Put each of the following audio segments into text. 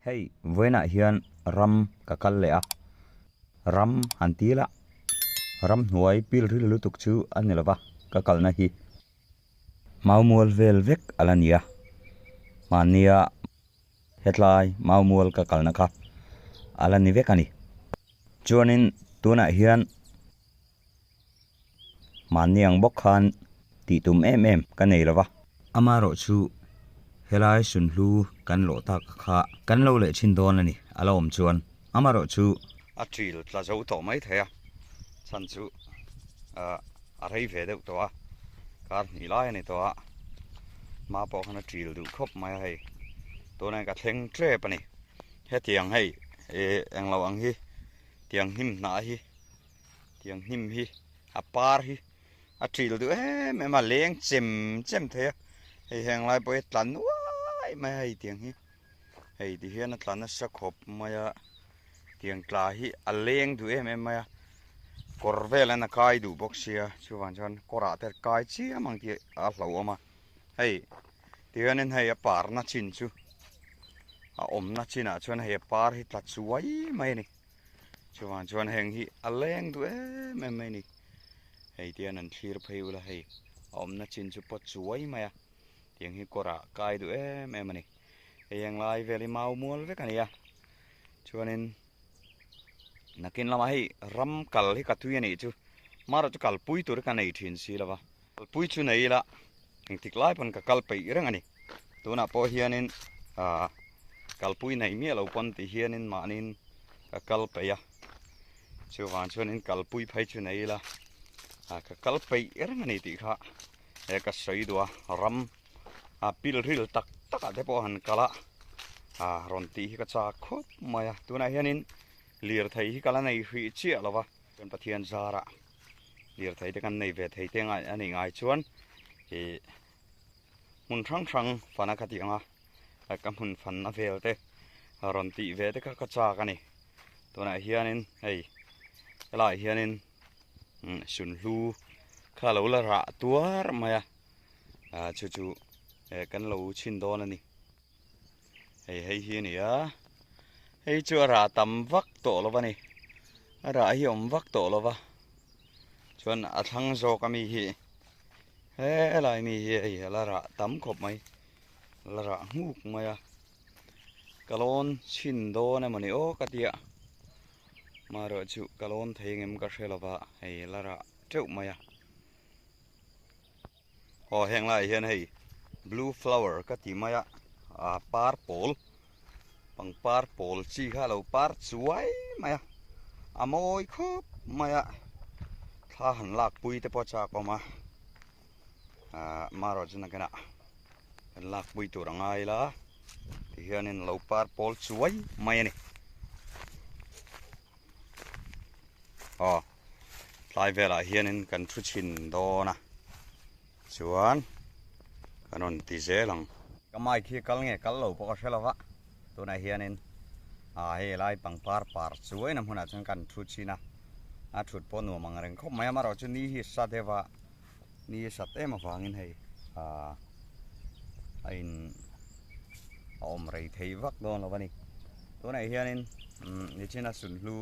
Hey, với nãy hiền ram cả căn lệ ram hàn tí la ram nuôi pil ril lu tuk chu anh là va cả căn này hi mau mual vel vek alania mania headline mau mual cả căn naka alani vek ani chuanin tu nãy hiền maniang bok khan ti tum em cái này là va amaro chu helai sun lu kan lo tak kha kan lo le chin don ani alom chuan amaro chu a tril tla zo to mai thea chan chu a rei ve deuh to a kar ni lai ani to a ma po khana tril du khop mai hei to nai ka thleng tre pani he tiang hei ang lo ang hi tiang him na hi tiang him hi a par hi a tril du ma leng chem thea hei hang lai poi tlan wai mai hei tiang hi hei ti hian tlan a sa khop mai a tiang tla hi a leng du mai a kor vel an a kai du boxia chuan chuan kora ter kai chi amang ti a hlo ama hei ti hian hei a par na chin chu a om na chin a chuan hei a par hi tla chuai mai ni chuan heng hi a leng du mai ni hei ti an thlir pheu la hei om na chin chu po chuai mai a tiang hi kora kai du ani hei ang lai veli mau mual vek ania chuanin nakin lama hei ram kal hi katui ani chu mara chu kal pui tur ka nei thin si lawa kal pui chu nei la tik lai pon ka kal pei reng ani tuna po hianin kal pui nei mi lo pon ti hianin manin ka kal pe ya chuan chuanin kal pui phai chu nei la ka kal pei reng ani ti kha ka soi dua ram pil ril tak taka te po han kala ron ti hi ka cha khop maya tuna hianin lir thei hi kala nei hri chia lawa kan pathian zara lir thei te kan nei ve thei te ngai ani ngai chuan hi mun thang fana ka ti anga ka mun fan na vel te ron ti ve te ka cha ka ni tuna hianin hei lai hianin sun lu kha lo la ra tuar maya chu kan lo chin don ani hei hi ni a hei chu ra tam vak to lo ni ra hi om vak to lo wa chuan a thang zo ka mi hi lai mi hi la ra tam khop mai la ra nguk mai a kalon chin don amani o ka tia maro chu kalon theingem ka hrelowa hei la ra teu mai a ho heng lai hian hei blue flower ka ti mai a purple pang purple chi kha lo par chuai mai a amoi khop mai a tha han lak pui te po cha ko ma maro chuna kana lak pui tur angai la ti hianin lo purple chuai mai ani lai vela hianin kan thu chin dona chuan kanon ti zelang kamai khi kal nge kal lo po ka helawa tuna hianin hei lai pang par chuai nam huna chang kan thu china a thut po nu mang reng khop mai ma ro chu ni hi sa dewa ni sa te ma wangin hei ain om rei thei vak don lo bani tuna hianin ni china sun lu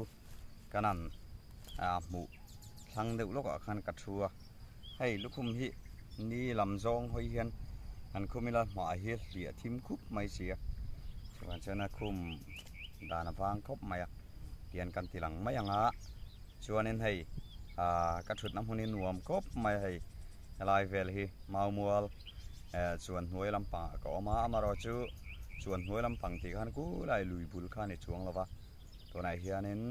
kanan mu thang deuh lok khan ka thua hei lukhum hi ni lam zong hoi hian an khumila ma hi lia thim khup mai sia chuan chana khum dana wang khop mai tian kan tilang mai anga chuanin hei ka thut nam hunin nuam khop mai hei lai vel hi mau mual chuan hnuai lampang ko ma amaro chu chuan hnuai lampang ti khan ku lai lui bul khan ni chuang lawa to nai hianin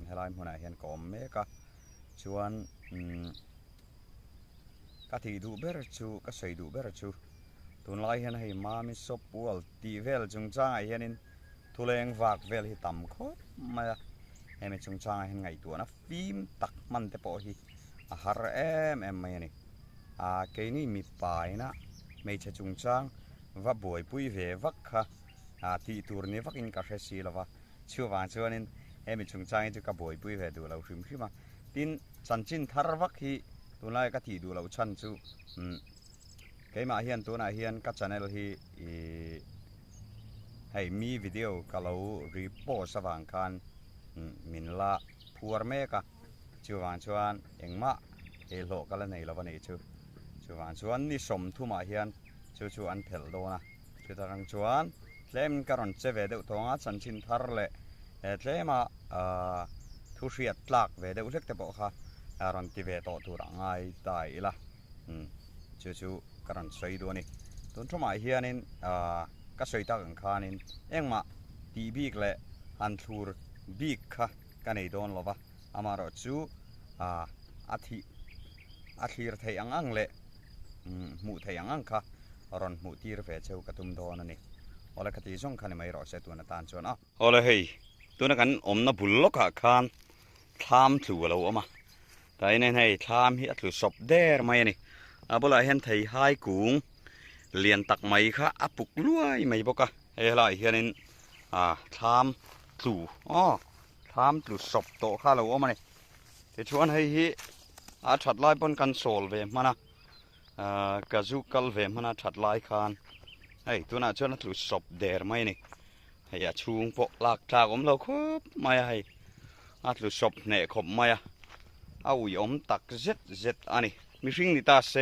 helai hmunah hian kom meka chuan ka thi du ber chu ka sei du ber chu tun lai hian hei mami sop pual ti vel chung chang ai hianin thuleng vak vel hi tam khop mai em chung chang hian ngai tu na phim tak man te po hi a har em mai ani ke ni mi pai na mei che chung chang va boi pui ve vak kha ti tur ni vakin ka hre si lawa chuwa chuanin em chung chang chu ka boi pui ve du lo hrim hima tin chanchin thar vak hi tunai ka thi du lo chan chu keima hian tuna hian ka channel hi ให้มีวิดีโอกะเรารีโพสว่างกันมินละพัวเมกะชวนชวนเอ็งมาเอโลกันละในละวันนี้ชวนชวนนี่สมทุมาเฮียนชวนเพลโดนะคือทางชวนเล่มกระรอนเจเวเดอุทงอัดสันชินทาร์เล่เล่มาทุเรียดหลักเวเดอุเล็กแต่บอกค่ะรอนที่เวโตตุรังไงตายละชูกระรอนใส่ตัวนี้ต้นทุมาเฮียนินก็ใส่ตากันคานินเอ็งมาตีบีกเละอันทูร์บีกค่ะกันในโดนลบะอามารอจูอาทิรไทยอังเละมูไทยอังค่ะรอนมูตีรเฟเชวกระตุ้มโดนนี่โอละคติส่งคันไม่รอเสตัวนัตานชวนโอละเฮ้ยตัวนักันอมนับบุลล็อกคานทามถูกแล้วมาแต่ในให้ทามเฮียถูกศพเดร์ไม่นี่บุลาเห็นไทยไฮกุ้งเลียนตักไม่ค่ะปุกล้วยไม่บอกอะเฮ้ยไรเฮียนินทามถูทามถูกศพโตข้าแล้วมานี่แต่ชวนให้เฮียชัดไล่บนกันโซลเวมานะกระจุกกัลเวมันชัดไล่คานเฮ้ยตัวน่าชวนถูกศพเดร์ไม่นี่เฮียชูงปกหลักจากเราครบไม่ให้ถูกศพเนี่ยครบไม่เอาอยู่ตักเจ็ดอันนี้มีสิ่งที่ตาเส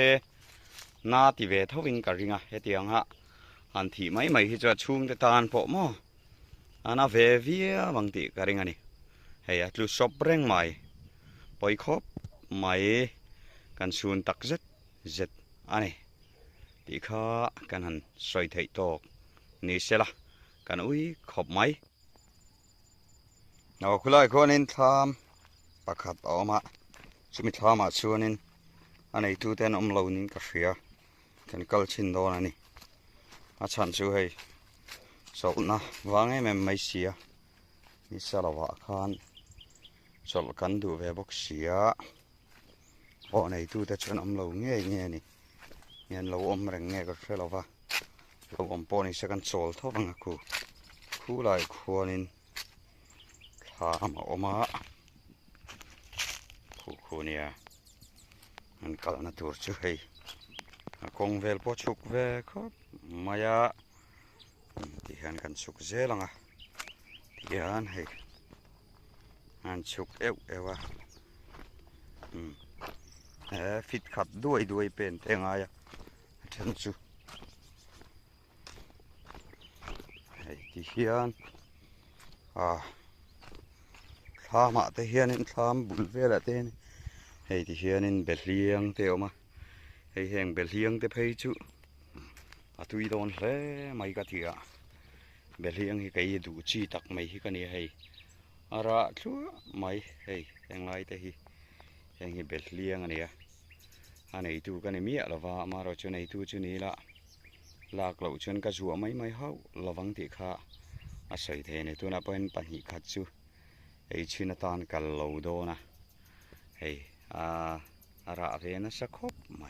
นาติเวทวิ่งกระริงเฮตียงอันที่ไม่ที่จะชูงแต่ตานพอมอันน่ะเวียบางทีกระริงอันนี้เฮียถูกศพเร่งไม่ปล่อยครบไม่กันชูนตักเจ็ดอันนี้ที่ข้ากันหันใส่ไถ่ตอกนี่เสละกันอุ้ยขบไหมเอาคุณไล่คนนินทามปากขัดออกมาสมิทามาชวนนินอันนี้ตัวเต้นเหล่านินกระเสียกันกัลชินโดนนี่อาฉันช่วยสอบนะวางให้มันไม่เสียมีสารวัตรขันสอบกันดูเว็บเสียโอ้ในตัวเต้นชวนเหล่าเงี้ยนี่เงี้ยเราแรงเงี้ยก็เสียแล้ววะเราปอนี่สักกันโซลท่อบังกูไล่คนนินทามออกมาคู่เนี่ยมันก็น่าตัวช่วยคงเวลพอชุกเวครับมายาที่หันกันชุกเจลังที่หันให้หันชุกเอวฟิตขัดด้วยเป็นเองไงฉันชุให้ที่หันทามาแต่เฮียนินทามบุลเวลเต้นให้ที่เฮียนินเบลเลียงเตียวมาให้แหงเบลเลียงเตะเพยจุตุยโดนเลยไม่กะทิอะเบลเลียงให้ไก่ดูจีตักไม่ให้กันนี่ให้อาระชัวไม่ให้แหงไรแต่ให้แหงเบลเลียงอันนี้อันนี้ตูกันนี่มีอะไรวะมาเราชนไอ้ตูชนนี้ละลากเราชนกระชัวไม่เฮาระวังที่ข้าอาศัยเทในตัวน่ะเป็นปัญหาขัดจูไอ้ชินตานกันเหลาโดนะเฮ้ยระเวนะสักครบไหม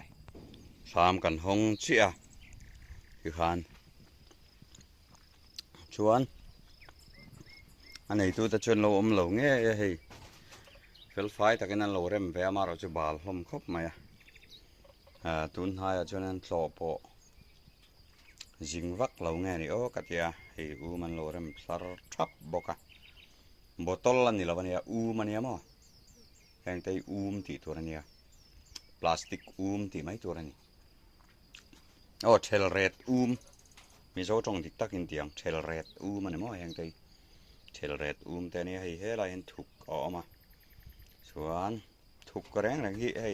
สามกันห้องเชี่ยคือขันชวนอันนี้ตัวจะชวนเราเหลาเงี้ยเฮ้ยเฟลไฟแต่กันนั้นเราเริ่มไปมาเราจะบาลห้องครบไหมตุนหายชวนนั้นสอบปอจิงวักเราเงี้ยนี่โอ้กัดยาเฮ้ยมันเราเริ่มสารทับบกะบอตลนี่ละวันนี้มันเนี่ยมั้งแห่งใจที่ตัวนี้พลาสติกที่ไม่ตัวนี้โอ้เชลเรดมีโซ่ตรงที่ตักอินเดียงเชลเรดมันเนี่ยมั้งแห่งใจเชลเรดแต่เนี่ยให้เราเห็นถูกออกมาส่วนถูกกระแรงที่ให้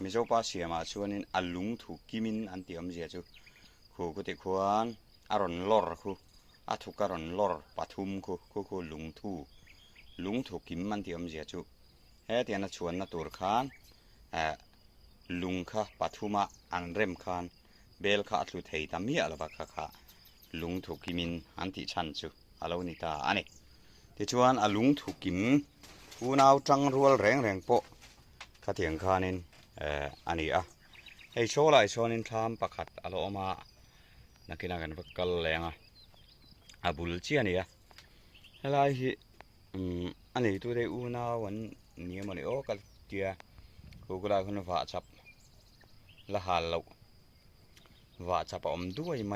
มีโซ่ป้าเสียมาส่วนนี้อัลลุงถูกกิมินอันที่อมเสียจูคู่กุฏิควานอารอนลอร์คู่ถูกอารอนลอร์ปัทุมคู่ลุงถูกกิมมันที่อมเสียจูเฮ้ยที่นั่นชวนนั่นตัวขันลุงค่ะปัทุมาอันเริ่มขันเบลค่ะอัตลุเทียตามีอะไรบ้างค่ะลุงถูกกิมินอันที่ฉันจูอะไรวะนี่ตาอันนี้ที่ชวนลุงถูกกิมกูน่าจังรัวแรงโปะข้าเถียงขันินอันนี้ให้โชว์ไรโชว์นินทามประคัดอะไรออกมานักกินกันพักกันแรงบุลเชียนี่อะไรที่อันนี้ตัวเดียวน่าวันนี้มันโอ้กัลเทียกูก็ได้คนว่าจับละหันเราว่าจับด้วยไหม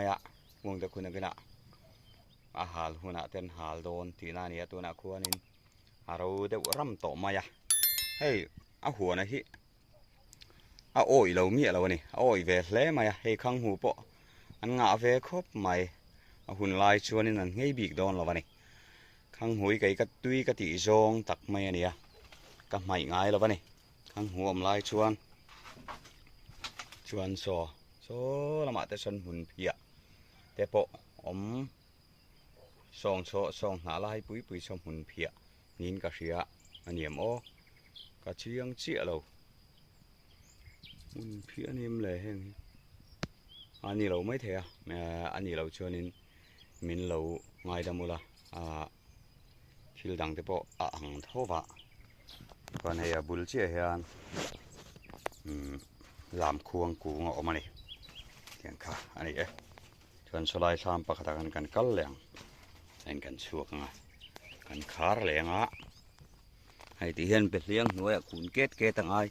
วงตะคุณนักกิน a hal huna ten hal don ti na ni tu na khuanin aro de ram to maya hei a huana hi a oi lo mi lo ni a oi ve hle maya hei khang hu po an nga ve khop mai a hun lai chuanin an ngei bik don lo wani khang hui kai ka tui ka ti zong tak mai ania ka mai ngai lo wani khang hu om lai chuan so lama te son hun phia te po om song na lai pui som hun phia nin ka ria aniam o ka chiang chia lo hun phia nim le heng ani lo mai the ani lo chuanin min lo ngai da mula thil dang te po a ang thowa còn hay bul chia hian làm khuang ku ngo mani tiang kha ani e chuan solai sam pakhat kan kal leng en kan chuak nga kan khar lenga hay ti hian pe liang nuai kun ke tangai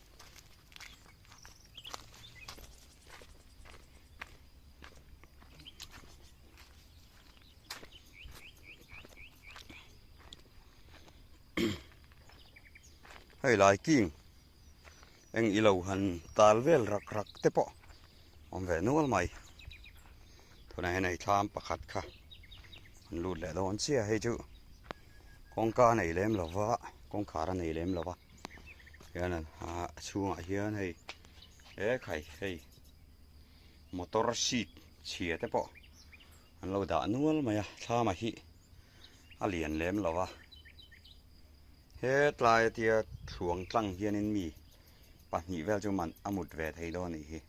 hay lai king eng ilo han talvel rak te po om ve nual mai thona nei tham pakhat kha an lut le don chia hei chu kong ka nei lem lova kong khara nei lem lova hian chunga hian hei khai hei motor seat chia te po an lo da nual maya thama hi a lian lem lova he tlai tia thuang tlang hian in mi pahnih vel chu man amut ve thei do ni hi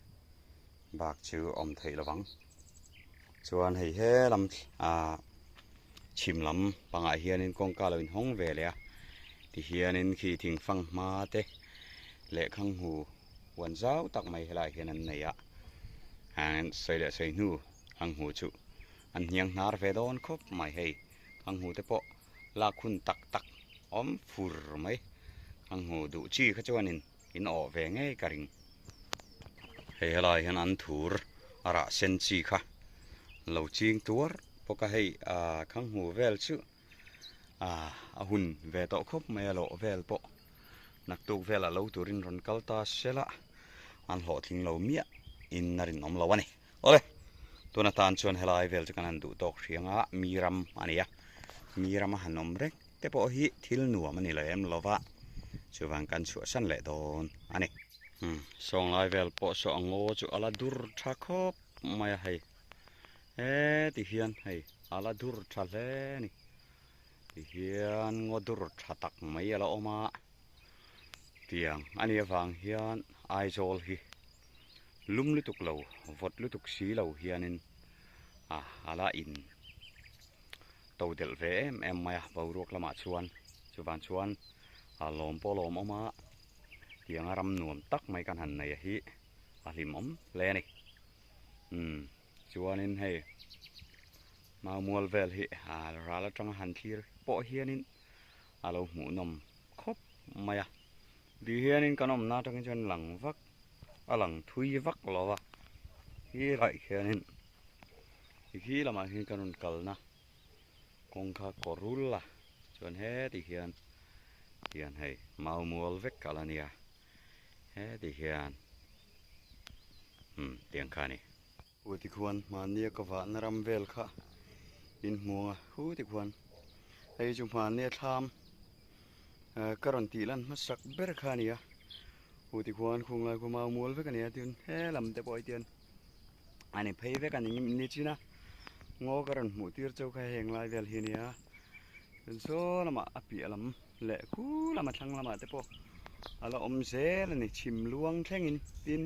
bak chu om thei lawang chuan hei he lam chim lam pangah hianin kongka lo in hong ve le a ti hianin khi thing fang ma te le khang hu wan zau tak mai helai hian an nei a han sei le sei nu khang hu chu an hiang nar ve don khop mai hei khang hu te po la khun tak om fur mai khang hu du chi kha chuanin in o ve nge karing hei helai hian an thur ara sen chi kha lo ching tuar poka hei khang hu vel chu a hun ve to khop mai lo vel po nak tuk vel a lo turin ron kalta sela an ho thing lo mia in narin om lo ani ole tuna tan chuan helai vel chu kan an du tok rianga miram ania miram hanom rek te po hi thil nuam ani lem lova chuwang kan chu san le don ani song lai vel po so ango chu ala dur tha khop mai hei ti hian hei ala dur tha le ni ti hian ngo dur tha tak mai ala oma tiang ani awang hian aizol hi lum lutuk lo vot lutuk si lo hianin ala in todel ve em mai bawrok lama chuan chuan lom polom oma tiang aram nuam tak mai kan han nei hi alim om le ni chuanin hei mau mual vel hi rala tang han thlir po hianin alo mu nom khop maya di hianin kanom na tang chuan lang vak alang thui vak lova hi rai hianin hi lama hi kanun kalna kongkha korulla chuan he ti hian hei mau mual vek kalania he ti hian tiang khani uti khuan mania ka wa naram vel kha in mua hu ti khuan hei chu mania tham karon ti lan masak ber khania uti khuan khung lai ko mau mual vek ania tin he lam te poi tian ani phei vek ani ni china ngo karon mu tir chau kha heng lai vel hi nia so lama api alam le khu lama thlang lama te po ala om zel ani chim luang thlengin tin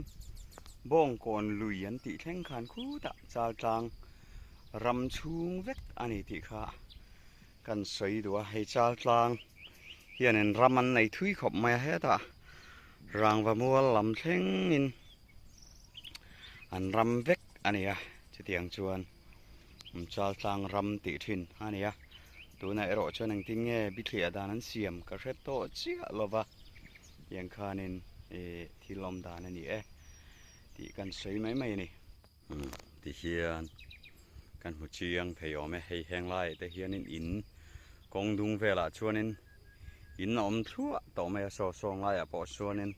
bong kon lui an ti thleng khan khu ta chal tlang ram chung vek ani ti kha kan soi do hei chal tlang hianin raman nei thui khop mai he ta rangwa mual lam thlengin an ram vek ania chitiang chuan chal tlang ram ti thin ania tuna ero chuan ang ting nge bithlia dan an siam ka hret to chia lova yang khanin thilom dan ani ti kan sei mai ni ti hian กันหัวเชียงเพยอไม่ให้แห้งไล่แต่เฮียนินอินกองดุงเวลาชวนนินอินอมทั่วต่อไม่สอสองไล่ปอชวนนิน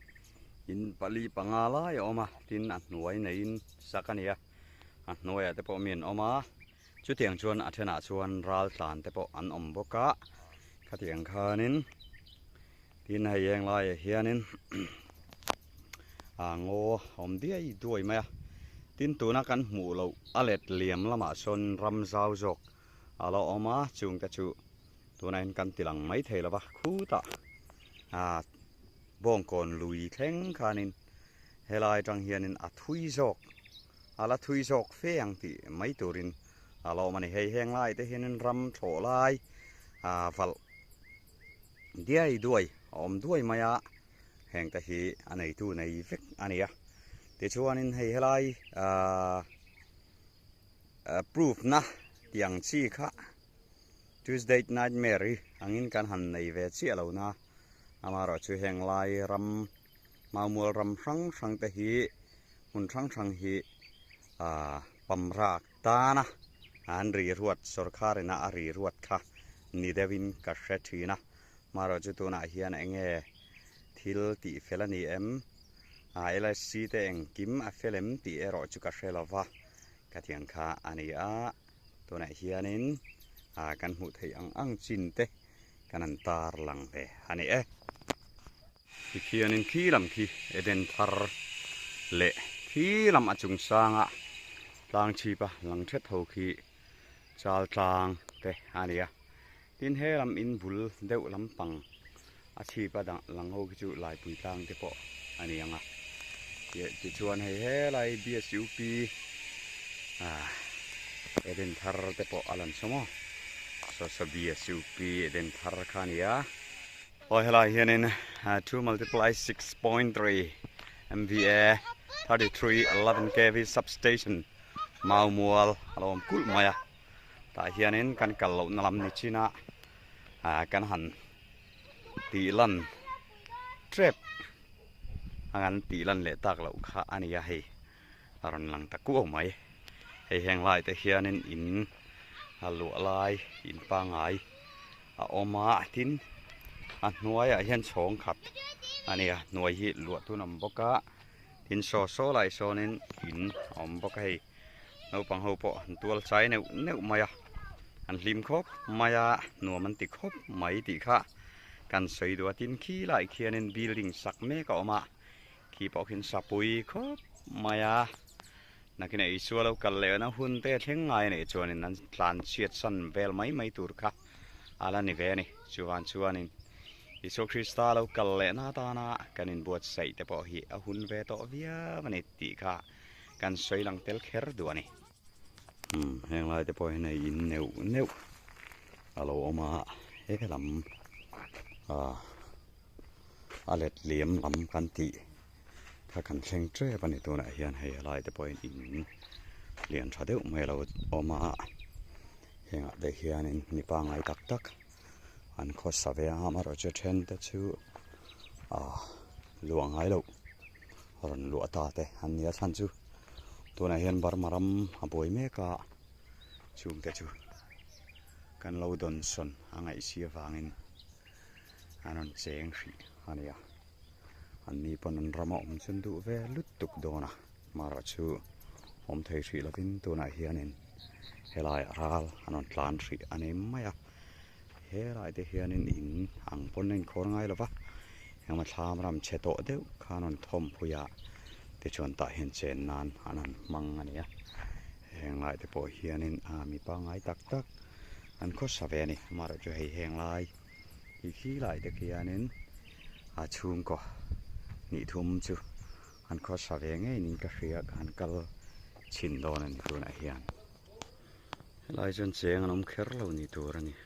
อินปลีปังอาไล่ออกมาทินอัดหน่วยในอินสักกันเนี่ยอัดหน่วยแต่ปอเมียนออกมาชุดเตียงชวนอัธนาชวนรัลสานแต่ปออันอมบกะขัดเตียงคานินทินให้แห้งไล่เฮียนินโง่อมเดียด้วยไหมตินตัวนักกันหมู่เราอเล็ดเหลี่ยมละมาชนรำซาวจกเราออกมาจุงแต่จูตัวนั้นกันติลังไม่เทละปะคู่ตาบ้องก่อนลุยแข็งขานินเฮลายจังเฮียนินทุยจกละทุยจกเฟียงติไม่ตัวรินเรามันให้แห้งไล่แต่เฮียนินรำโถไล่ฟัลเดียด้วยอมด้วยมายะแห่งแต่ฮีอันไหนตัวในฟิกอันนี้แต่ชวนนินให้ไล่proof นะอย่างชี้ค่ะ Tuesday nightmare อังอินกันหันในเวทีเรานะมารอช่วยแห่งไล่รำมามัวรำสังแต่ฮีมุนสังฮีปั๊มรักตานะอันรีรวดสุรคารินะรีรวดค่ะนี่เดวินกัสเซตีนะมารอจุดตัวน่ะเฮียนเองทิลตีเฟลนีเอลซีเตงกิมเฟลมตีรอจุกัสเซลวะกะเทียงค่ะอันนี้ตัวไหนเฮียนินกันหูไทยอังจินเตกันนันตาร์ลังเตอันนี้เฮียนินขี้ลำขี้เอเดนทาร์เละขี้ลำจุงสางลางชีปะลังเช็ดหูขี้จาลจางเตอันนี้ทินเฮลำอินบุลเดวลำปังชีปะดังลังหูขี้จุลายปุยตางเตปะอันนี้ยังเดี๋ยวชวนให้เฮลายเบียสิวปีเอเดนทาร์เตปอลันสมอสบีสิวปีเอเดนทาร์คานีโอ้เฮลายเฮียนิน2 multiply 6.3 MVA 33 11 kV substation มามัวลมกุลมายแต่เฮียนินกันกัลลนลำนิชินะกันหันตีลันเทรปงานตีลันเละตักเหล่าข้าอันนี้ให้รันหลังตะกู้ไหมให้แห้งลายแต่เฮียนินอินหลัวลายอินปางไงออกมาทิ้นหน่วยเฮียนสองขัดอันนี้หน่วยหิหลวดทุนอมบกะทิ้นโซลายโซนินอินอมบกะให้เราปังหัวปอตัวใช้เนื้อมายอันลิมครบมายหนัวมันติครบไม่ติค่ะกันใส่ตัวทิ้นขี้ลายเฮียนินบิลดิ้งสักเมก็ออกมาขี้ปอกหินสับปุยครบมายนักในส่วนเรากันเลยนะหุ่นเตะเท่งไงเนี่ยชวนนี่นั้นหลานเชียดสันเวลไม่ตูร์ค่ะอะไรนี่เวนี่ชวนนี่อิสุคริสต์เรากันเลยนะตานะกันอินบวชใส่แต่พอเหี้ยหุ่นเวต่อเวียมันติค่ะกันสวยหลังเตลเคร์ดัวนี่แห่งไรแต่พอในอินเนวเราเอามาเฮ้ยลำอะไรเหลี่ยมลำกันติถ้ากันเชงเจ้ปันตัวไหนเฮียนให้อะไรแต่พออินเลียนชาเดียวไม่เราเอามาเฮียได้เฮียนินนิปังไอตักอันข้อสาวมาเราจะเช่นแต่ชื่อหลวงไอเรารันหลวงตาแต่อันนี้ท่านจูตัวไหนเฮียนบาร์มารำบอยเมกะจูงแต่จูกันเราดนสนอังไอเสียฟังอินอันนั้นเสียงสิอันนี้อันนี้ปนันรำอมจนดูเวลุตุกโดนะมาราชูอมเทสีลวินตัวไหนเฮียนินเฮลายรัลอันนั้นลานสีอันนี้ไม่เฮลายเดเฮียนินอินอังปนนินโครงไงหรอวะยังมาทำรำเชโตเดียวขานนทอมพุยาที่ชวนตาเห็นเจนนานอันนั้นมังอันนี้แหงลายแต่พอเฮียนินมีปังไงตักอันก็สเวนี่มาราชูให้แหงลายอีกขี้ลายเดเฮียนินชุมก็นี่ทุ่มจูอันข้อสาวงไงนี่ก็เรียกอันกัลชินโดนันตัวไหนเฮียนลายจนเจงน้ำเคร์ลนี่ตัวนี่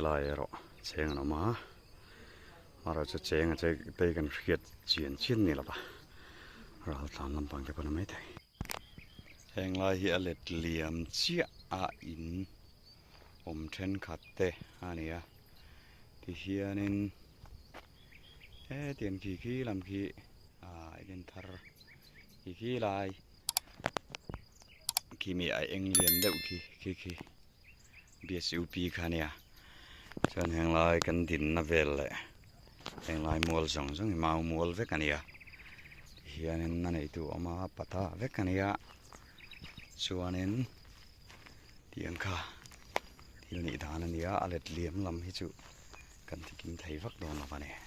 ลายรอเจงน้ำมาเราจะเจงจะไปกันเรียดเจียนชิ้นนี่ละปะเราตามลำพังจะพนไม่ได้แหงลายเฮียเล็ดเหลี่ยมเชี่ยอินอมเทนขัดเตะอันนี้ที่เฮียนินเตียนขี้ลำขี้เดินทาร์ขี้ลาย khi mi ai eng liền đâu khi BSUP khá nè cho hàng lại cần tin na về lại hàng lại mua xong xong mau mua về cái này hiện nên na này tụ mà pata về cái này cho nên tiếng kha thì nị thà này alet liếm lắm hết chú cần thì kim thấy vắt đồ nào vậy nè